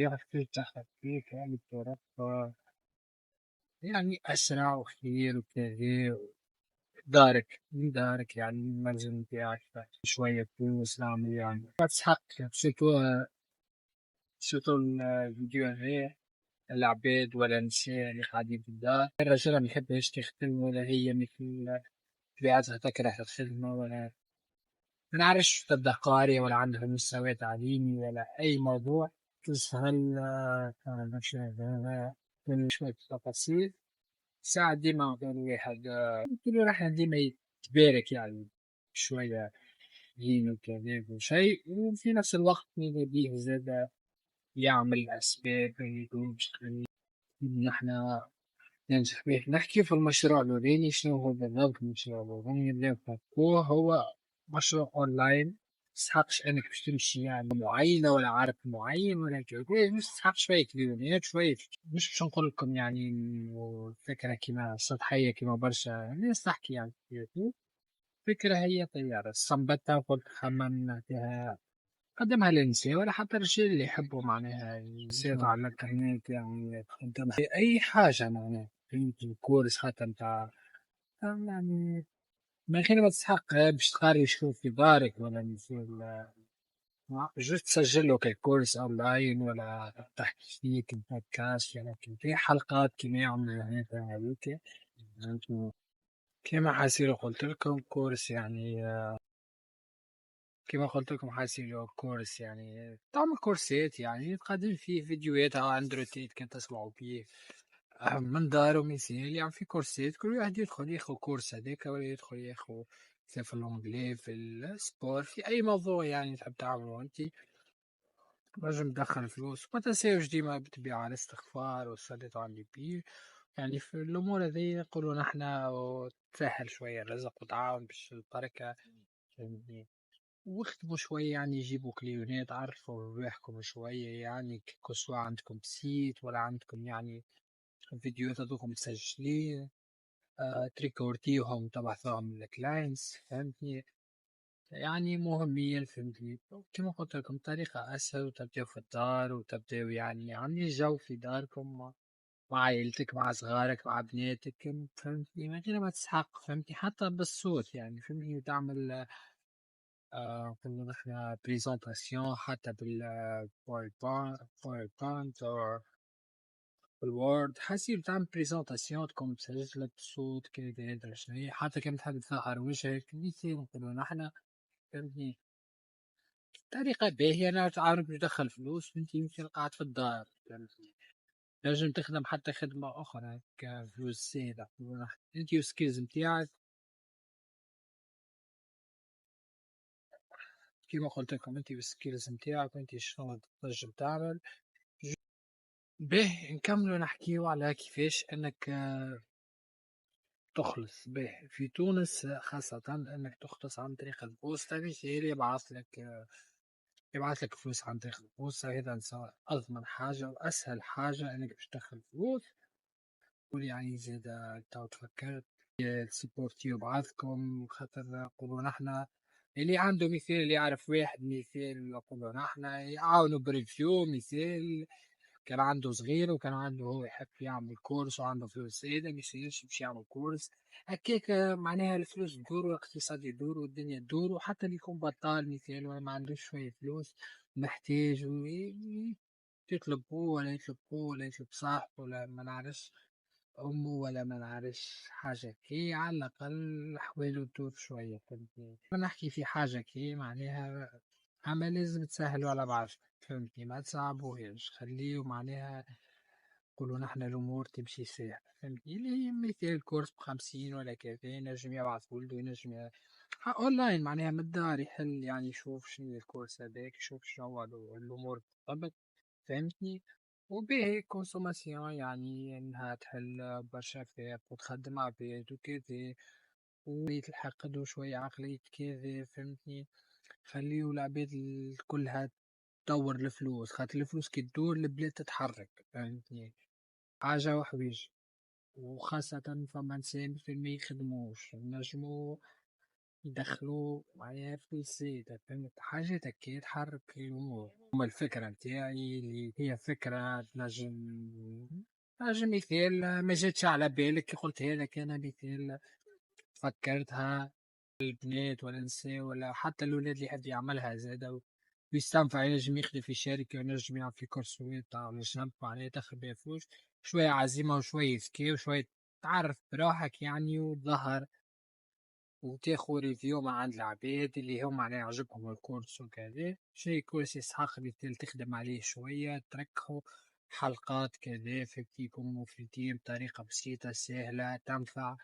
يفتح فيك يعني بطريقة يعني أسرع وخير وكذا دارك يعني المنزل متاعك شوية فلوس نعمل يعني تسحق سيرتو الفيديوهات العباد ولا النساء اللي قاعدين في الدار الرجل ما يحبش يخدم ولا هي مثل طبيعتها تكره الخدمة ولا ما نعرفش تبدأ قارية ولا عندها مستوى تعليمي ولا أي موضوع تسهل من شوية تفاصيل ساعة ديما كان الواحد كل راح ديما يتبارك يعني شوية دين وكذا وشيء وفي نفس الوقت يبيه زاد يعمل أسباب يدوم نحنا ننجح به نحكي في المشروع الأولاني شنو هو بالضبط المشروع الأولاني اللي نفكوه هو مشروع أونلاين متستحقش إنك باش تمشي يعني معينة ولا عارف معين ولا كذا مش تستحق شوية كليونيات شوية مش باش نقول لكم يعني إنه فكرة كيما سطحية كيما برشا الناس تحكي يعني فكرة هي طيارة صمبتها وقلت خممنا فيها قدمها للنساء ولا حتى الرجال اللي يحبوا معناها يصيروا على الانترنت يعني قدمها أي حاجة معناها فهمتي كورس حتى متاع يعني من غير ما تسحق باش تقاري شوف في دارك ولا يصير جوست تسجل له كورس اونلاين ولا تحكي فيه بودكاست يعني في حلقات كيما يعملوا هيك هذيك كيما حاسيلو قلت لكم كورس يعني كما قلت لكم حاسيلو كورس يعني تعمل كورسات يعني تقدم فيه فيديوهات على اندرويد كان تسمعوا فيه من دارو مثال يعني في كورسات كل واحد يدخل ياخو كورس هذاك ولا يدخل ياخو في الانجلي في السبور في اي موضوع يعني تحب تعمله انت نجم تدخل فلوس ما تنساوش ديما بالطبيعة الاستغفار والصلاة على النبي يعني في الأمور هذه نقولوا نحنا وتسهل شوية الرزق وتعاون باش البركة فهمتني واختموا شوية يعني يجيبوا كليونات عرفوا رواحكم شوية يعني سواء عندكم سيت ولا عندكم يعني فيديوهات هذوكم مسجلين تريكورديهم تبعثوهم للكلاينتس فهمتني يعني مهمين فهمتني كما قلت لكم طريقة أسهل وتبدأوا في الدار وتبدأوا يعني جو في داركم مع عائلتك مع صغارك مع بناتك فهمتني من غير ما تسحق فهمتني حتى بالصوت يعني فهمتني تعمل قلنا نحن بريزنتاسيون حتى بالباوربوينت أو بالوورد حاسيب تعمل بريزنتاسيون تكون مسجلة بصوت كذا يدري شنو حتى كم تحب تظهر وجهك مثل نقولوا نحن فهمتني طريقة باهية أنا تعرف تدخل فلوس وأنت يمكن قاعد في الدار فهمتني نجم تخدم حتى خدمة أخرى كفلوس زيادة أنت والسكيلز متاعك كيما قلت لكم أنت والسكيلز متاعك وأنت شنو تنجم تعمل به نكملوا نحكيو على كيفاش انك تخلص به في تونس خاصة انك تخلص عن طريق البوسطة مثال يبعث لك فلوس عن طريق البوسطة هذا سواء اضمن حاجة واسهل حاجة انك باش تدخل فلوس قول يعني زاد تو تفكرت السيبورتيو بعضكم خاطر نقولوا نحنا اللي عنده مثال اللي يعرف واحد مثال نقولوا نحنا يعاونوا بريفيو مثال كان عنده صغير وكان عنده هو يحب يعمل كورس وعنده فلوس زايدة ميصيرش باش يعمل كورس هكاك معناها الفلوس تدور والاقتصاد يدور والدنيا تدور وحتى اللي يكون بطال مثال ولا ما عندوش شوية فلوس محتاج يطلب هو ولا يطلب هو ولا يطلب صاحبه ولا ما نعرفش أمه ولا ما نعرفش حاجة كي على الأقل أحواله تدور شوية فهمتني نحكي في حاجة كي معناها أما لازم تسهلوا على بعض فهمتني ما تصعبوهاش خليه معناها نقولوا نحنا الأمور تمشي ساهلة فهمتني اللي هي مثال الكورس ب50 ولا كذا ينجم يبعث ولده ينجم أونلاين معناها من الدار يحل يعني يشوف شنو الكورس هذاك يشوف شنو هو الأمور بالضبط فهمتني وبه كونسوماسيون يعني إنها تحل برشا أفكار وتخدم عباد وكذا ويتحقدوا شوية عقلية كذا فهمتني خليو العباد كلها تدور الفلوس خاطر الفلوس كي تدور البلاد تتحرك فهمتني حاجة وحويج وخاصة فما نسان في ما يخدموش نجمو يدخلوا معناها فلوس زايدة، فهمت حاجات هكا تحرك الأمور. أما الفكرة متاعي اللي هي فكرة تنجم مثال ما جاتش على بالك كي قلتها لك أنا مثال فكرتها. البنات ولا النساء ولا حتى الولاد اللي يحب يعملها زادا ويستنفع ينجم يخدم في شركة وينجم يعمل في كورسات على الجنب معناها تاخد بيها فلوس. شوية عزيمة وشوية ذكاء وشوية تعرف بروحك يعني وتظهر وتاخد ريفيو من عند العباد اللي هم معناها عجبهم الكورس وكذا شي كورس يسحق مثال تخدم عليه شوية تركه حلقات كذا في يكونوا مفيدين بطريقة بسيطة سهلة تنفع.